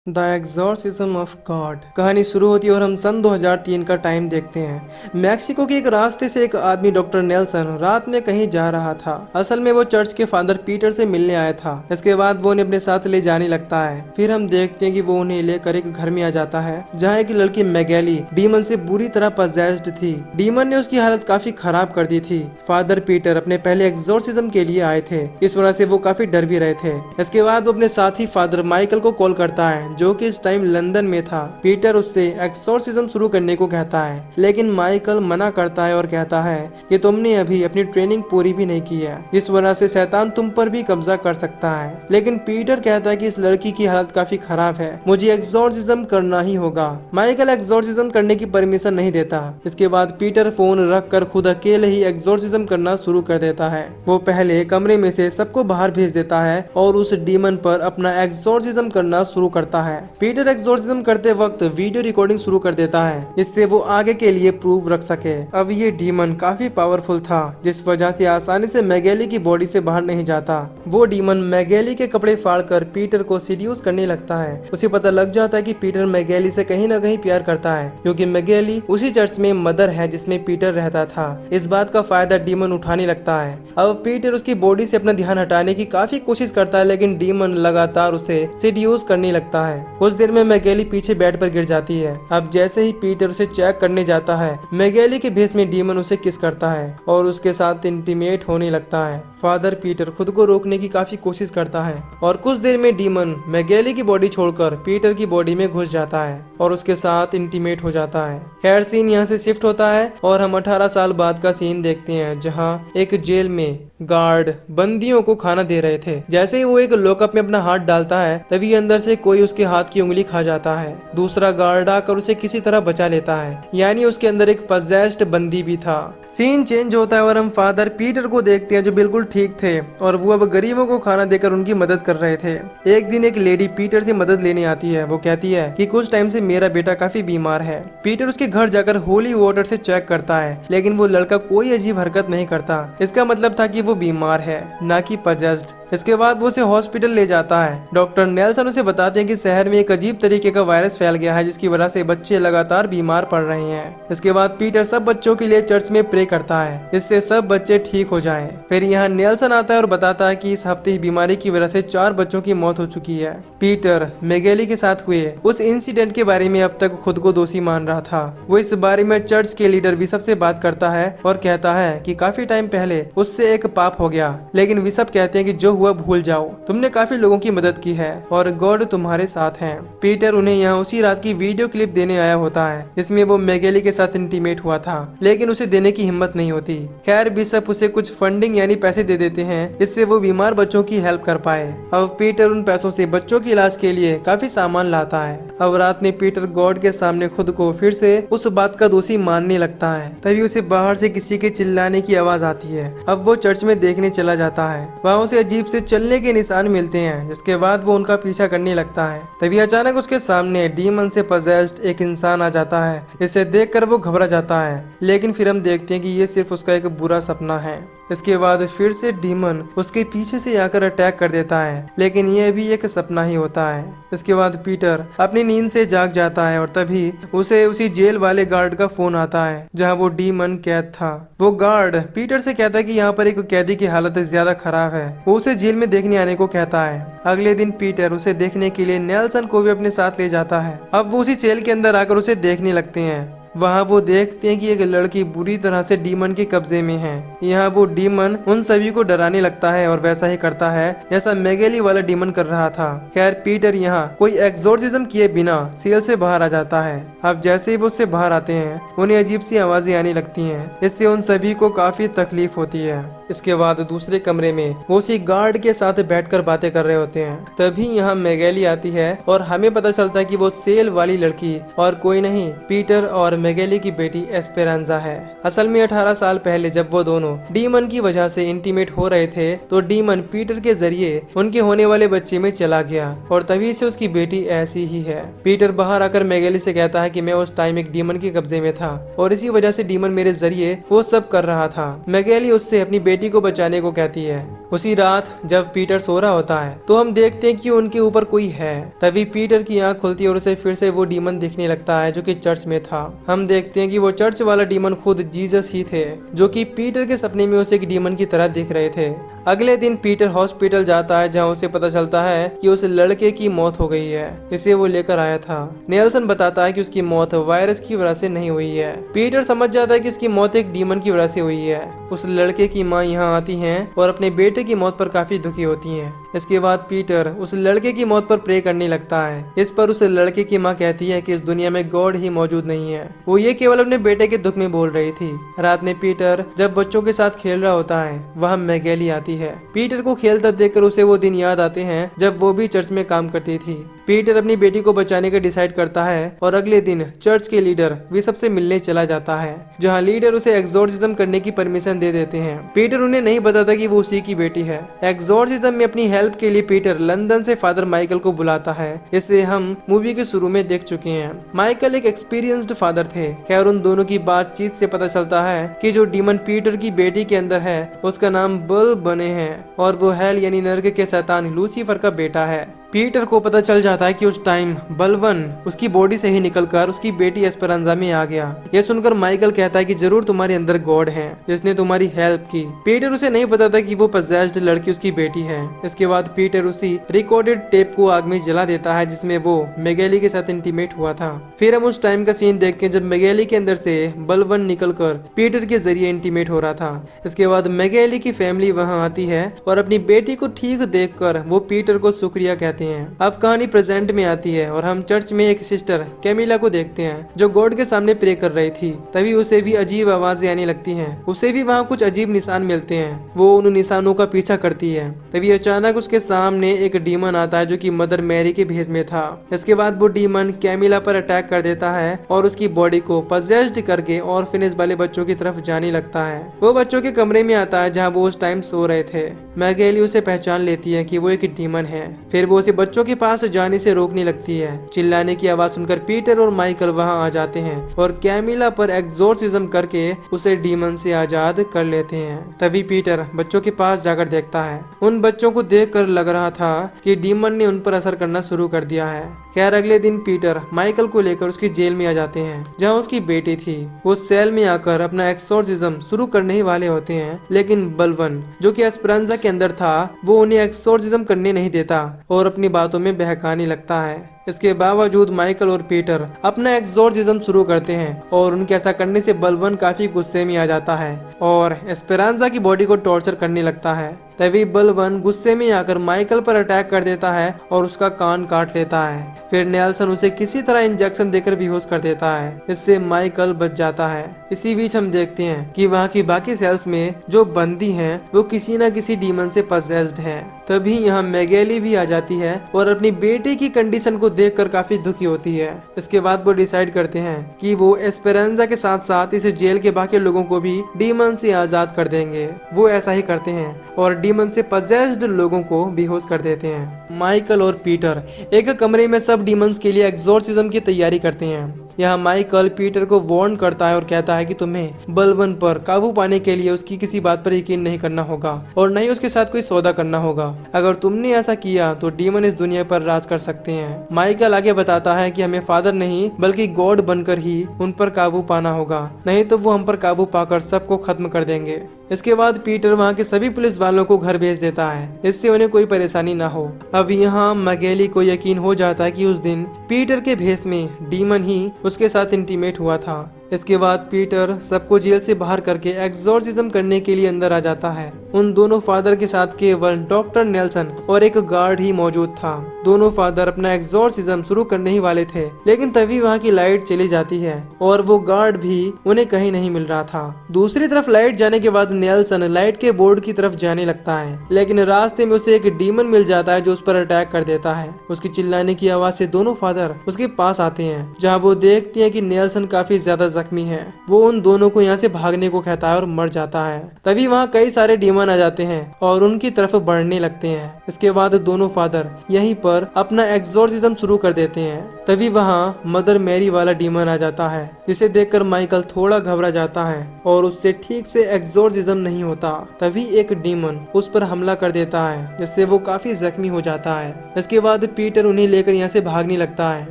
The exorcism of God कहानी शुरू होती है और हम सन 2003 का टाइम देखते हैं। मैक्सिको के एक रास्ते से एक आदमी डॉक्टर नेल्सन रात में कहीं जा रहा था। असल में वो चर्च के फादर पीटर से मिलने आया था। इसके बाद वो उन्हें अपने साथ ले जाने लगता है। फिर हम देखते हैं कि वो उन्हें लेकर एक घर में आ जाता है जहाँ एक लड़की मैगेली डीमन से बुरी तरह पजेस्ड थी। डीमन ने उसकी हालत काफी खराब कर दी थी। फादर पीटर अपने पहले एग्जॉर्सिज्म के लिए आए थे, इस वजह से वो काफी डर भी रहे थे। इसके बाद वो अपने साथी फादर माइकल को कॉल करता है जो कि इस टाइम लंदन में था। पीटर उससे एक्सोर्सिज्म शुरू करने को कहता है, लेकिन माइकल मना करता है और कहता है कि तुमने अभी अपनी ट्रेनिंग पूरी भी नहीं की है, इस वजह से शैतान तुम पर भी कब्जा कर सकता है। लेकिन पीटर कहता है कि इस लड़की की हालत काफी खराब है, मुझे एक्सोर्सिज्म करना ही होगा। माइकल एक्सोर्सिज्म करने की परमिशन नहीं देता। इसके बाद पीटर फोन रख कर खुद अकेले ही एक्सोर्सिज्म करना शुरू कर देता है। वो पहले कमरे में से सबको बाहर भेज देता है और उस डीमन पर अपना एक्सोर्सिज्म करना शुरू करता है। पीटर एक्सोर्सिज्म करते वक्त वीडियो रिकॉर्डिंग शुरू कर देता है, इससे वो आगे के लिए प्रूफ रख सके। अब ये डीमन काफी पावरफुल था, जिस वजह से आसानी से मैगेली की बॉडी से बाहर नहीं जाता। वो डीमन मैगेली के कपड़े फाड़कर पीटर को सीड्यूस करने लगता है। उसे पता लग जाता है कि पीटर मैगेली से कहीं ना कहीं प्यार करता है, क्योंकि मैगेली उसी चर्च में मदर है जिसमें पीटर रहता था। इस बात का फायदा डीमन उठाने लगता है। अब पीटर उसकी बॉडी से अपना ध्यान हटाने की काफी कोशिश करता है, लेकिन डीमन लगातार उसे सीड्यूस करने लगता है। कुछ देर में मैगेली पीछे बेड पर गिर जाती है। अब जैसे ही पीटर उसे चेक करने जाता है, मैगेली के भेष में डीमन उसे किस करता है और उसके साथ इंटीमेट होने लगता है। फादर पीटर खुद को रोकने की काफी कोशिश करता है और कुछ देर में डीमन मैगेली की बॉडी छोड़कर पीटर की बॉडी में घुस जाता है और उसके साथ इंटीमेट हो जाता है। खैर सीन यहाँ से शिफ्ट होता है और हम 18 साल बाद का सीन देखते हैं, जहाँ एक जेल में गार्ड बंदियों को खाना दे रहे थे। जैसे ही वो एक लॉकअप में अपना हाथ डालता है, तभी अंदर से कोई उसके हाथ की उंगली खा जाता है। दूसरा गार्ड आकर उसे किसी तरह बचा लेता है, यानी उसके अंदर एक पजेस्ड बंदी भी था। सीन चेंज होता है और हम फादर पीटर को देखते हैं जो बिल्कुल ठीक थे और वो अब गरीबों को खाना देकर उनकी मदद कर रहे थे। एक दिन एक लेडी पीटर से मदद लेने आती है। वो कहती है कि कुछ टाइम से मेरा बेटा काफी बीमार है। पीटर उसके घर जाकर होली वाटर से चेक करता है, लेकिन वो लड़का कोई अजीब हरकत नहीं करता। इसका मतलब था कि वो बीमार है, ना कि पजेस्ड। इसके बाद वो उसे हॉस्पिटल ले जाता है। डॉक्टर नेल्सन उसे बताते हैं कि शहर में एक अजीब तरीके का वायरस फैल गया है, जिसकी वजह से बच्चे लगातार बीमार पड़ रहे हैं। इसके बाद पीटर सब बच्चों के लिए चर्च में प्रे करता है, जिससे सब बच्चे ठीक हो जाएं। फिर यहाँ नेल्सन आता है और बताता है कि इस हफ्ते ही बीमारी की वजह से 4 बच्चों की मौत हो चुकी है। पीटर मैगेली के साथ हुए उस इंसिडेंट के बारे में अब तक खुद को दोषी मान रहा था। वो इस बारे में चर्च के लीडर विशप से बात करता है और कहता है कि काफी टाइम पहले उससे एक पाप हो गया, लेकिन विशप कहते हैं कि जो हुआ भूल जाओ, तुमने काफी लोगों की मदद की है और गॉड तुम्हारे साथ है। पीटर उन्हें यहाँ उसी रात की वीडियो क्लिप देने आया होता है, जिसमें वो मैगेली के साथ इंटीमेट हुआ था, लेकिन उसे देने की हिम्मत नहीं होती। खैर बिशप उसे कुछ फंडिंग यानी पैसे दे देते हैं, जिससे वो बीमार बच्चों की हेल्प कर पाए। अब पीटर उन पैसों से बच्चों के इलाज के लिए काफी सामान लाता है। अब रात में पीटर गॉड के सामने खुद को फिर से उस बात का दोषी मानने लगता है। तभी उसे बाहर से किसी के चिल्लाने की आवाज आती है। अब वो चर्च में देखने चला जाता है। वहाँ उसे अजीब से चलने के निशान मिलते हैं, जिसके बाद वो उनका पीछा करने लगता है। तभी अचानक उसके सामने डीमन से पजेस्ड एक इंसान आ जाता है। इसे देखकर वो घबरा जाता है, लेकिन फिर हम देखते हैं कि ये सिर्फ उसका एक बुरा सपना है। इसके बाद फिर से डीमन उसके पीछे से आकर अटैक कर देता है, लेकिन यह भी एक सपना ही होता है। इसके बाद पीटर अपनी नींद से जाग जाता है और तभी उसे उसी जेल वाले गार्ड का फोन आता है, जहां वो डीमन कैद था। वो गार्ड पीटर से कहता है कि यहाँ पर एक कैदी की हालत ज्यादा खराब है। वो उसे जेल में देखने आने को कहता है। अगले दिन पीटर उसे देखने के लिए नेल्सन को भी अपने साथ ले जाता है। अब वो उसी सेल के अंदर आकर उसे देखने लगते हैं। वहाँ वो देखते हैं कि एक लड़की बुरी तरह से डीमन के कब्जे में है। यहाँ वो डीमन उन सभी को डराने लगता है और वैसा ही करता है जैसा मैगेली वाला डीमन कर रहा था। खैर पीटर यहाँ कोई एक्सोर्सिज्म किए बिना सेल से बाहर आ जाता है। अब जैसे ही वो उससे बाहर आते हैं, उन्हें अजीब सी आवाजें आने लगती हैं। इससे उन सभी को काफी तकलीफ होती है। इसके बाद दूसरे कमरे में वो उसी गार्ड के साथ बैठकर बातें कर रहे होते हैं। तभी यहाँ मैगेली आती है और हमें पता चलता है कि वो सेल वाली लड़की और कोई नहीं, पीटर और मैगेली की बेटी एस्पेरांजा है। असल में 18 साल पहले जब वो दोनों डीमन की वजह से इंटीमेट हो रहे थे, तो डीमन पीटर के जरिए उनके होने वाले बच्चे में चला गया और तभी से उसकी बेटी ऐसी ही है। पीटर बाहर आकर मैगेली से कहता है कि मैं उस टाइम एक डीमन के कब्जे में था और इसी वजह से डीमन मेरे जरिए वो सब कर रहा था। मैगेली उससे अपनी बेटी को बचाने को कहती है। उसी रात जब पीटर सो रहा होता है तो हम देखते हैं कि उनके ऊपर कोई है। तभी पीटर की आंख खुलती है और उसे फिर से वो डीमन दिखने लगता है जो कि चर्च में था। हम देखते हैं कि वो चर्च वाला डीमन खुद जीसस ही थे जो कि पीटर के सपने में उसे एक डीमन की तरह दिख रहे थे। अगले दिन पीटर हॉस्पिटल जाता है जहाँ उसे पता चलता है कि उस लड़के की मौत हो गई है, इसे वो लेकर आया था। नेल्सन बताता है कि उसकी मौत वायरस की वजह से नहीं हुई है। पीटर समझ जाता है कि उसकी मौत एक डीमन की वजह से हुई है। उस लड़के की माँ यहाँ आती है और अपने बेटे की मौत पर काफी दुखी होती है। इसके बाद पीटर उस लड़के की मौत पर प्रे करने लगता है। इस पर उस लड़के की माँ कहती है कि इस दुनिया में गॉड ही मौजूद नहीं है, वो ये केवल अपने बेटे के दुख में बोल रही थी। रात में पीटर जब बच्चों के साथ खेल रहा होता है वहाँ मैगेली आती है। पीटर को खेलता देखकर उसे वो दिन याद आते हैं जब वो भी चर्च में काम करती थी। पीटर अपनी बेटी को बचाने का डिसाइड करता है और अगले दिन चर्च के लीडर बिशप से मिलने चला जाता है, जहाँ लीडर उसे एक्सोर्सिज्म करने की परमिशन दे देते हैं। पीटर उन्हें नहीं बताता कि वो उसी की बेटी है। एक्सोर्सिज्म में अपनी हेल्प के लिए पीटर लंदन से फादर माइकल को बुलाता है। इसे हम मूवी के शुरू में देख चुके हैं। माइकल एक एक्सपीरियंस्ड फादर थे। खैर उन दोनों की बातचीत से पता चलता है कि जो डीमन पीटर की बेटी के अंदर है उसका नाम बल बने है और वो हेल यानी नर्क के शैतान लूसीफर का बेटा है। पीटर को पता चल जाता है कि उस टाइम बलवन उसकी बॉडी से ही निकलकर उसकी बेटी एस्पेरांजा में आ गया। यह सुनकर माइकल कहता है कि जरूर तुम्हारे अंदर गॉड है जिसने तुम्हारी हेल्प की। पीटर उसे नहीं बताता कि वो पजेस्ड लड़की उसकी बेटी है। इसके बाद पीटर उसी रिकॉर्डेड टेप को आग में जला देता है जिसमें वो मैगेली के साथ इंटीमेट हुआ था। फिर हम उस टाइम का सीन देखते हैं जब मैगेली के अंदर से बलवन निकलकर पीटर के जरिए इंटीमेट हो रहा था। इसके बाद मैगेली की फैमिली वहाँ आती है और अपनी बेटी को ठीक देखकर वो पीटर को शुक्रिया कहते हैं। अब कहानी प्रेजेंट में आती है और हम चर्च में एक सिस्टर कैमिला को देखते हैं जो गॉड के सामने प्रे कर रही थी। तभी उसे भी अजीब आवाजें आने लगती हैं। उसे भी वहाँ कुछ अजीब निशान मिलते हैं। वो उन निशानों का पीछा करती है। तभी अचानक उसके सामने एक डीमन आता है जो कि मदर मैरी के भेष में था। इसके बाद वो डीमन कैमिला पर अटैक कर देता है और उसकी बॉडी को पजेस्ड करके ऑर्फनेज वाले बच्चों की तरफ जाने लगता है। वो बच्चों के कमरे में आता है जहाँ वो उस टाइम सो रहे थे। मैगेली उसे पहचान लेती है कि वो एक डीमन है। फिर वो उसे बच्चों के पास जाने से रोकने लगती है। चिल्लाने की आवाज सुनकर पीटर और माइकल वहां आ जाते हैं और कैमिला पर एक्सोर्सिज्म करके उसे डीमन से आजाद कर लेते हैं। तभी पीटर बच्चों के पास जाकर देखता है। उन बच्चों को देखकर लग रहा था कि डीमन ने उन पर असर करना शुरू कर दिया है। खैर अगले दिन पीटर माइकल को लेकर उसकी जेल में आ जाते हैं जहाँ उसकी बेटी थी। वो सेल में आकर अपना एक्सोर्सिज्म शुरू करने ही वाले होते हैं, लेकिन बलवन जो कि एस्पेरांजा के अंदर था वो उन्हें एक्सोर्सिज्म करने नहीं देता और अपनी बातों में बहकाने लगता है। इसके बावजूद माइकल और पीटर अपना एक्सोर्सिज्म शुरू करते हैं और उनके ऐसा करने से बलवन काफी गुस्से में आ जाता है और एस्पेरांजा की बॉडी को टॉर्चर करने लगता है। तभी बलवन गुस्से में आकर माइकल पर अटैक कर देता है और उसका कान काट लेता है। फिर नेल्सन उसे किसी तरह इंजेक्शन देकर बेहोश कर देता है। इससे माइकल बच जाता है। इसी बीच हम देखते हैं कि वहाँ की बाकी सेल्स में जो बंदी हैं वो किसी न किसी डीमन से पजेस्ड हैं। तभी यहाँ मैगेली भी आ जाती है और अपनी बेटी की कंडीशन को देखकर काफी दुखी होती है। इसके बाद वो डिसाइड करते हैं कि वो एस्पेरांजा के साथ साथ इस जेल के बाकी लोगों को भी डीमन से आजाद कर देंगे। वो ऐसा ही करते हैं और डीमन से पजेस्ड लोगों को बेहोश कर देते हैं। माइकल और पीटर एक कमरे में सब डीमंस के लिए एक्सोर्सिज्म की तैयारी करते हैं। यहाँ माइकल पीटर को वार्न करता है और कहता है कि तुम्हें बलवन पर काबू पाने के लिए उसकी किसी बात पर यकीन नहीं करना होगा और न ही उसके साथ कोई सौदा करना होगा। अगर तुमने ऐसा किया तो डीमन इस दुनिया पर राज कर सकते हैं। माइकल आगे बताता है कि हमें फादर नहीं बल्कि गॉड बनकर ही उन पर काबू पाना होगा, नहीं तो वो हम पर काबू पाकर सबको खत्म कर देंगे। इसके बाद पीटर वहाँ के सभी पुलिस वालों को घर भेज देता है, इससे उन्हें कोई परेशानी ना हो। अब यहाँ मैगेली को यकीन हो जाता है कि उस दिन पीटर के भेष में डीमन ही उसके साथ इंटीमेट हुआ था। इसके बाद पीटर सबको जेल से बाहर करके एक्सोर्सिज्म करने के लिए अंदर आ जाता है। उन दोनों फादर के साथ केवल डॉक्टर नेल्सन और एक गार्ड ही मौजूद था। दोनों फादर अपना एक्सोर्सिज्म शुरू करने ही वाले थे, लेकिन तभी वहाँ की लाइट चली जाती है और वो गार्ड भी उन्हें कहीं नहीं मिल रहा था। दूसरी तरफ लाइट जाने के बाद नेल्सन लाइट के बोर्ड की तरफ जाने लगता है, लेकिन रास्ते में उसे एक डीमन मिल जाता है जो उस पर अटैक कर देता है। उसकी चिल्लाने की आवाज से दोनों फादर उसके पास आते हैं, जहाँ वो देखते हैं कि नेल्सन काफी ज्यादा जख्मी है। वो उन दोनों को यहाँ से भागने को कहता है और मर जाता है। तभी वहाँ कई सारे डीमन आ जाते हैं और उनकी तरफ बढ़ने लगते हैं। इसके बाद दोनों फादर यहीं पर पर अपना एग्जॉर्सिज्म शुरू कर देते हैं। तभी वहाँ मदर मैरी वाला डीमन आ जाता है, जिसे देखकर माइकल थोड़ा घबरा जाता है और उससे ठीक से एग्जॉर्सिज्म नहीं होता। तभी एक डीमन उस पर हमला कर देता है, जिससे वो काफी जख्मी हो जाता है। इसके बाद पीटर उन्हें लेकर यहाँ से भागने लगता है।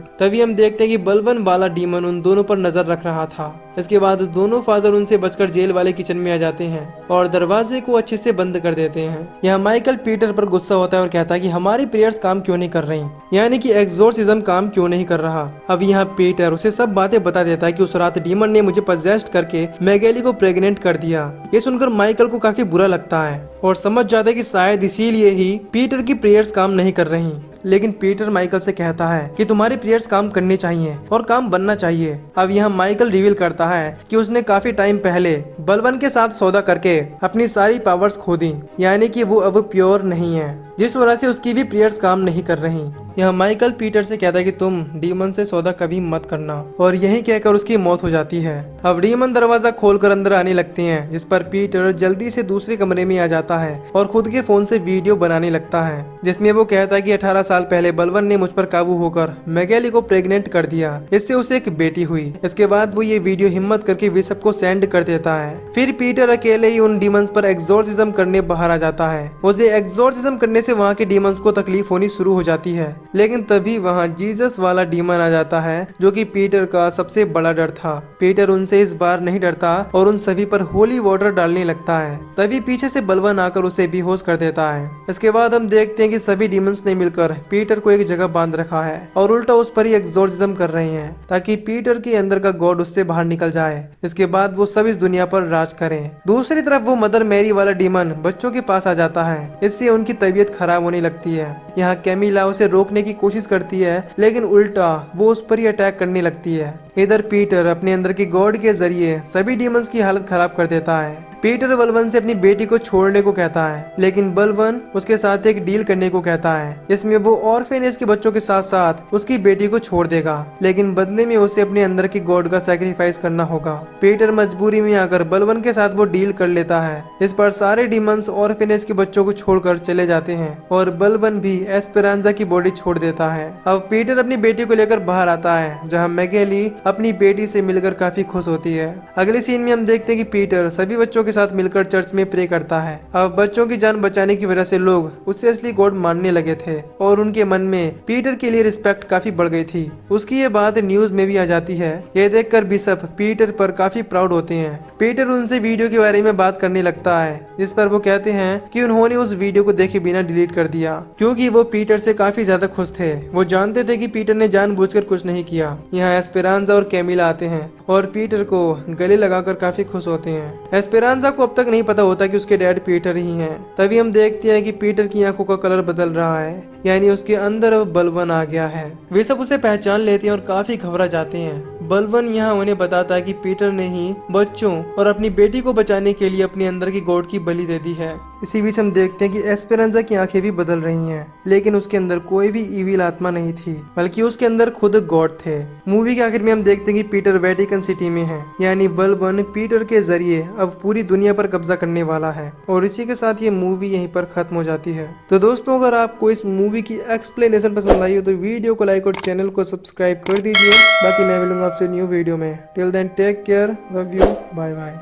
तभी हम देखते हैं कि बलवन वाला डीमन उन दोनों पर नजर रख रहा था। इसके बाद दोनों फादर उनसे बचकर जेल वाले किचन में आ जाते हैं और दरवाजे को अच्छे से बंद कर देते हैं। यहाँ माइकल पीटर पर गुस्सा होता है और कहता है कि हमारी प्रेयर्स काम क्यों नहीं कर रही, यानी कि एग्जॉर्सिज्म काम क्यों नहीं कर रहा। अब यहाँ पीटर उसे सब बातें बता देता है कि उस रात डीमन ने मुझे पजेस्ट करके मैगेली को प्रेग्नेंट कर दिया। ये सुनकर माइकल को काफी बुरा लगता है और समझ जाता है कि शायद इसीलिए ही पीटर की प्रेयर्स काम नहीं कर रही। लेकिन पीटर माइकल से कहता है कि तुम्हारी प्रेयर्स काम करने चाहिए और काम बनना चाहिए। अब यहाँ माइकल रिवील करता है कि उसने काफी टाइम पहले बलवन के साथ सौदा करके अपनी सारी पावर्स खो दी, यानी कि वो अब प्योर नहीं है, जिस वजह से उसकी भी प्रेयर्स काम नहीं कर रही। यहाँ माइकल पीटर से कहता है कि तुम डीमन से सौदा कभी मत करना, और यही कहकर उसकी मौत हो जाती है। अब डीमन दरवाजा खोलकर अंदर आने लगते हैं, जिस पर पीटर जल्दी से दूसरे कमरे में आ जाता है और खुद के फोन से वीडियो बनाने लगता है, जिसमें वो कहता है कि 18 साल पहले बलवन ने मुझ पर काबू होकर मैगेली को प्रेग्नेंट कर दिया, इससे उसे एक बेटी हुई। इसके बाद वो ये वीडियो हिम्मत करके बिशप को सेंड कर देता है। फिर पीटर अकेले ही उन डीमंस पर एग्जॉर्सिज्म करने बाहर आ जाता है। उसे एग्जॉर्सिज्म करने से वहाँ के डीमंस को तकलीफ होनी शुरू हो जाती है, लेकिन तभी वहाँ जीसस वाला डीमन आ जाता है, जो कि पीटर का सबसे बड़ा डर था। पीटर उनसे इस बार नहीं डरता और उन सभी पर होली वाटर डालने लगता है। तभी पीछे से बलवन आकर उसे बेहोश कर देता है। इसके बाद हम देखते हैं कि सभी डीमंस ने मिलकर पीटर को एक जगह बांध रखा है और उल्टा उस पर ही एग्जॉर्सिज्म कर रहे हैं, ताकि पीटर के अंदर का गॉड उससे बाहर निकल जाए। इसके बाद वो सब इस दुनिया पर राज करें। दूसरी तरफ वो मदर मैरी वाला डीमन बच्चों के पास आ जाता है, इससे उनकी तबीयत खराब होने लगती है। यहाँ कैमिला उसे रोकने की कोशिश करती है, लेकिन उल्टा वो उस पर ही अटैक करने लगती है। इधर पीटर अपने अंदर की गॉड के जरिए सभी डीमंस की हालत खराब कर देता है। पीटर बलवन से अपनी बेटी को छोड़ने को कहता है, लेकिन बलवन उसके साथ एक डील करने को कहता है, जिसमें वो ऑर्फेनेज के बच्चों के साथ साथ उसकी बेटी को छोड़ देगा, लेकिन बदले में उसे अपने अंदर की गॉड का सैक्रिफाइस करना होगा। पीटर मजबूरी में आकर बलवन के साथ वो डील कर लेता है। इस पर सारे डीमंस ऑर्फेनेज के बच्चों को छोड़कर चले जाते हैं और बलवन भी एस्पेरांजा की बॉडी छोड़ देता है। अब पीटर अपनी बेटी को लेकर बाहर आता है, जहाँ मैगेली अपनी बेटी से मिलकर काफी खुश होती है। अगले सीन में हम देखते हैं कि पीटर सभी बच्चों के साथ मिलकर चर्च में प्रे करता है। अब बच्चों की जान बचाने की वजह से लोग उसे असली गॉड मानने लगे थे और उनके मन में पीटर के लिए रिस्पेक्ट काफी बढ़ गई थी। उसकी ये बात न्यूज में भी आ जाती है। ये देखकर बिशप पीटर पर काफी प्राउड होते हैं। पीटर उनसे वीडियो के बारे में बात करने लगता है, जिस पर वो कहते हैं कि उन्होंने उस वीडियो को देखे बिना डिलीट कर दिया, क्योंकि वो पीटर से काफी ज्यादा खुश थे। वो जानते थे कि पीटर ने जानबूझकर कुछ नहीं किया। यहाँ एस्पेरांजा और कैमिला आते हैं और पीटर को गले लगाकर काफी खुश होते हैं। एस्पेरांजा को अब तक नहीं पता होता कि उसके डैड पीटर ही हैं। तभी हम देखते हैं कि पीटर की आंखों का कलर बदल रहा है, यानी उसके अंदर अब बलवन आ गया है। वे सब उसे पहचान लेते हैं और काफी घबरा जाते हैं। बलवन यहाँ उन्हें बताता है कि पीटर ने ही बच्चों और अपनी बेटी को बचाने के लिए अपने अंदर की गॉड की बलि दे दी है। इसी बीच हम देखते हैं कि एस्पेरांजा की आंखें भी बदल रही हैं, लेकिन उसके अंदर कोई भी इविल आत्मा नहीं थी, बल्कि उसके अंदर खुद गॉड थे। मूवी के आखिर में हम देखते हैं कि पीटर वेटिकन सिटी में है, यानी बलवन पीटर के जरिए अब पूरी दुनिया पर कब्जा करने वाला है। और इसी के साथ ये मूवी यहीं पर खत्म हो जाती है। तो दोस्तों, अगर आपको इस मूवी की एक्सप्लेनेशन पसंद आई हो तो वीडियो को लाइक और चैनल को सब्सक्राइब कर दीजिए। बाकी मैं मिलूंगा आपसे न्यू वीडियो में। Till then take care, love you, bye bye.